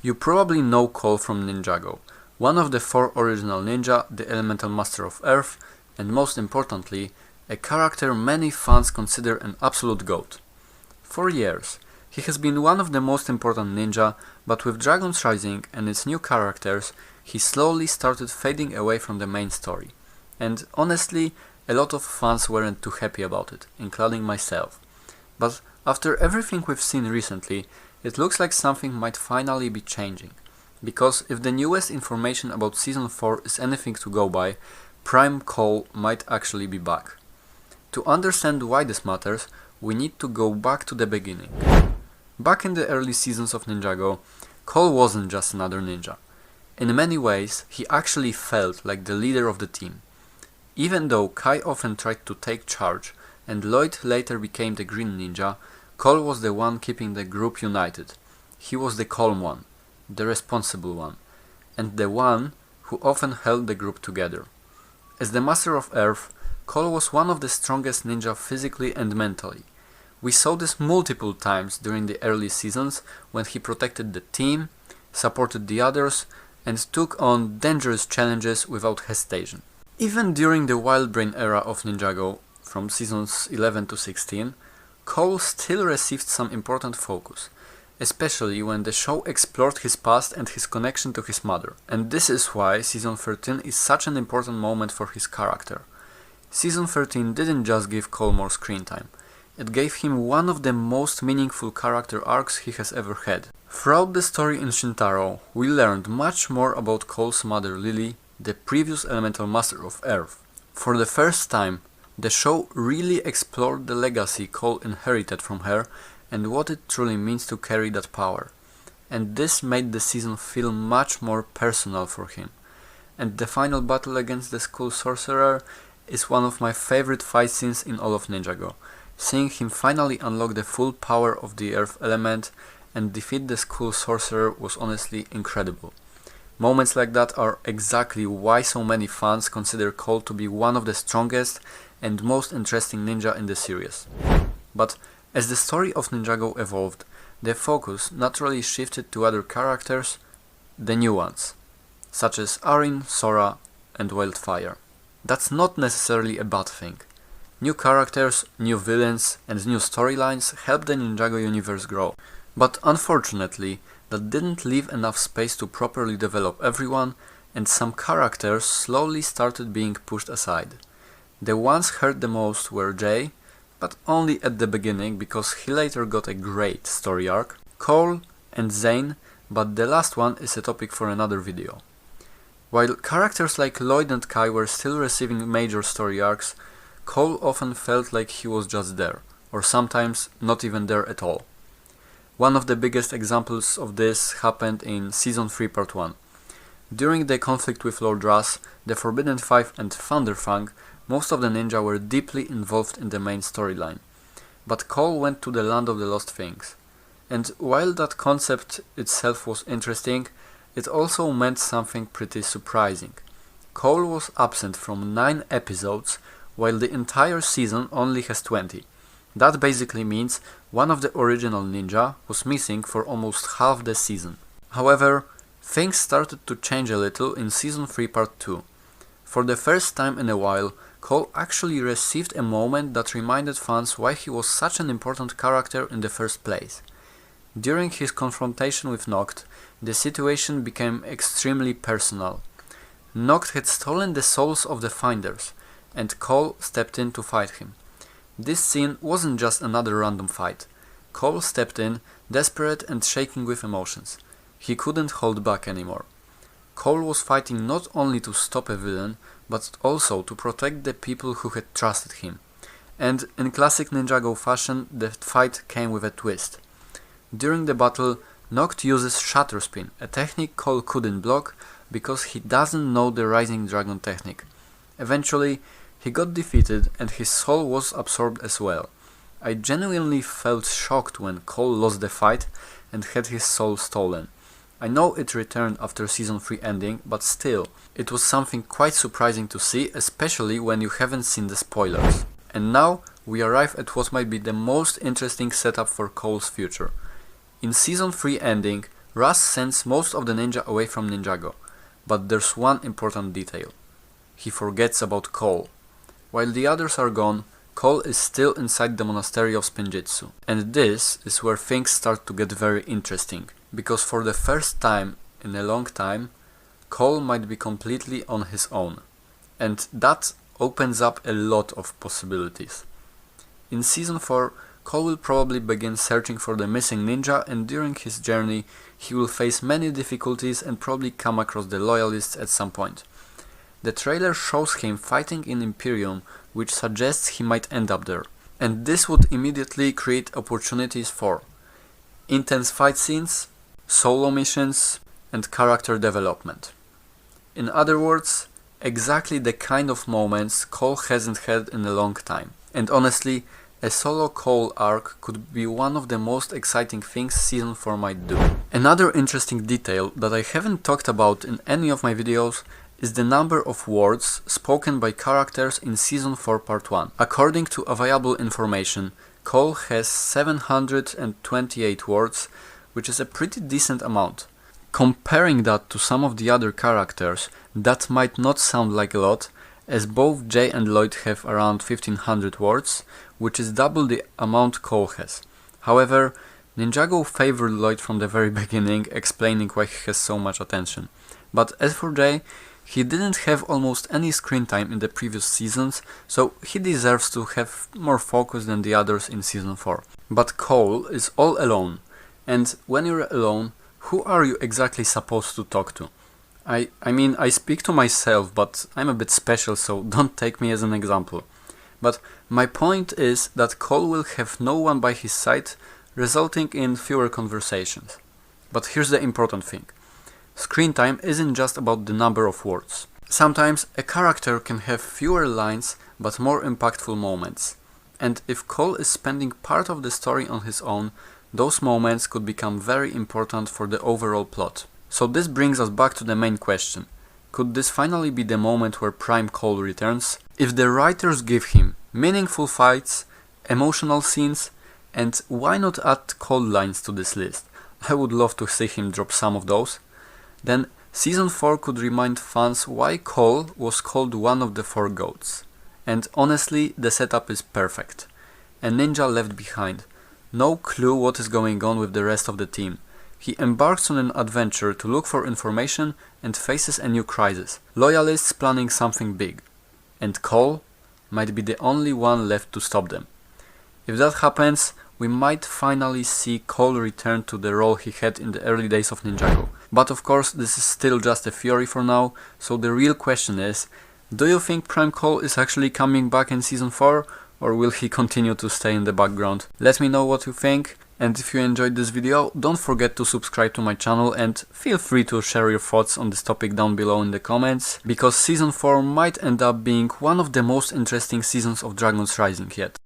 You probably know Cole from Ninjago, one of the 4 original ninja, the Elemental Master of Earth, and most importantly, a character many fans consider an absolute GOAT. For years, he has been one of the most important ninja, but with Dragon's Rising and its new characters, he slowly started fading away from the main story. And honestly, a lot of fans weren't too happy about it, including myself. But after everything we've seen recently, it looks like something might finally be changing. Because if the newest information about Season 4 is anything to go by, Prime Cole might actually be back. To understand why this matters, we need to go back to the beginning. Back in the early seasons of Ninjago, Cole wasn't just another ninja. In many ways, he actually felt like the leader of the team. Even though Kai often tried to take charge, and Lloyd later became the Green Ninja, Cole was the one keeping the group united. He was the calm one, the responsible one, and the one who often held the group together. As the Master of Earth, Cole was one of the strongest ninja physically and mentally. We saw this multiple times during the early seasons when he protected the team, supported the others, and took on dangerous challenges without hesitation. Even during the Wild Brain era of Ninjago, from seasons 11 to 16, Cole still received some important focus, especially when the show explored his past and his connection to his mother. And this is why season 13 is such an important moment for his character. Season 13 didn't just give Cole more screen time, it gave him one of the most meaningful character arcs he has ever had. Throughout the story in Shintaro, we learned much more about Cole's mother Lily, the previous Elemental Master of Earth. For the first time, the show really explored the legacy Cole inherited from her and what it truly means to carry that power. And this made the season feel much more personal for him. And the final battle against the School Sorcerer is one of my favorite fight scenes in all of Ninjago. Seeing him finally unlock the full power of the Earth element and defeat the School Sorcerer was honestly incredible. Moments like that are exactly why so many fans consider Cole to be one of the strongest and most interesting ninja in the series. But as the story of Ninjago evolved, the focus naturally shifted to other characters, the new ones, such as Arin, Sora, and Wildfire. That's not necessarily a bad thing. New characters, new villains, and new storylines help the Ninjago universe grow. But unfortunately, that didn't leave enough space to properly develop everyone, and some characters slowly started being pushed aside. The ones hurt the most were Jay, but only at the beginning because he later got a great story arc, Cole and Zane, but the last one is a topic for another video. While characters like Lloyd and Kai were still receiving major story arcs, Cole often felt like he was just there, or sometimes not even there at all. One of the biggest examples of this happened in Season 3 Part 1. During the conflict with Lord Russ, the Forbidden Five and Thunderfang, most of the ninja were deeply involved in the main storyline. But Cole went to the Land of the Lost Things. And while that concept itself was interesting, it also meant something pretty surprising. Cole was absent from 9 episodes, while the entire season only has 20. That basically means one of the original ninja was missing for almost half the season. However, things started to change a little in Season 3 Part 2. For the first time in a while, Cole actually received a moment that reminded fans why he was such an important character in the first place. During his confrontation with Noct, the situation became extremely personal. Noct had stolen the souls of the Finders, and Cole stepped in to fight him. This scene wasn't just another random fight. Cole stepped in, desperate and shaking with emotions. He couldn't hold back anymore. Cole was fighting not only to stop a villain, but also to protect the people who had trusted him. And in classic Ninjago fashion, the fight came with a twist. During the battle, Noct uses Shatter Spin, a technique Cole couldn't block because he doesn't know the Rising Dragon technique. Eventually, he got defeated and his soul was absorbed as well. I genuinely felt shocked when Cole lost the fight and had his soul stolen. I know it returned after Season 3 ending, but still, it was something quite surprising to see, especially when you haven't seen the spoilers. And now, we arrive at what might be the most interesting setup for Cole's future. In Season 3 ending, Russ sends most of the ninja away from Ninjago, but there's one important detail. He forgets about Cole. While the others are gone, Cole is still inside the monastery of Spinjitzu. And this is where things start to get very interesting, because for the first time in a long time, Cole might be completely on his own. And that opens up a lot of possibilities. In Season 4, Cole will probably begin searching for the missing ninja, and during his journey he will face many difficulties and probably come across the Loyalists at some point. The trailer shows him fighting in Imperium, which suggests he might end up there. And this would immediately create opportunities for intense fight scenes, solo missions, and character development. In other words, exactly the kind of moments Cole hasn't had in a long time. And honestly, a solo Cole arc could be one of the most exciting things Season 4 might do. Another interesting detail that I haven't talked about in any of my videos is the number of words spoken by characters in Season 4 Part 1. According to available information, Cole has 728 words, which is a pretty decent amount. Comparing that to some of the other characters, that might not sound like a lot, as both Jay and Lloyd have around 1500 words, which is double the amount Cole has. However, Ninjago favored Lloyd from the very beginning, explaining why he has so much attention. But as for Jay, he didn't have almost any screen time in the previous seasons, so he deserves to have more focus than the others in Season 4. But Cole is all alone, and when you're alone, who are you exactly supposed to talk to? I mean, I speak to myself, but I'm a bit special, so don't take me as an example. But my point is that Cole will have no one by his side, resulting in fewer conversations. But here's the important thing. Screen time isn't just about the number of words. Sometimes a character can have fewer lines, but more impactful moments. And if Cole is spending part of the story on his own, those moments could become very important for the overall plot. So this brings us back to the main question. Could this finally be the moment where Prime Cole returns? If the writers give him meaningful fights, emotional scenes, and why not add Cole lines to this list? I would love to see him drop some of those. Then Season 4 could remind fans why Cole was called one of the 4 goats. And honestly, the setup is perfect. A ninja left behind. No clue what is going on with the rest of the team. He embarks on an adventure to look for information and faces a new crisis. Loyalists planning something big. And Cole might be the only one left to stop them. If that happens, we might finally see Cole return to the role he had in the early days of Ninjago. But of course, this is still just a theory for now, so the real question is, do you think Prime Cole is actually coming back in Season 4, or will he continue to stay in the background? Let me know what you think. And if you enjoyed this video, don't forget to subscribe to my channel and feel free to share your thoughts on this topic down below in the comments, because Season 4 might end up being one of the most interesting seasons of Dragon's Rising yet.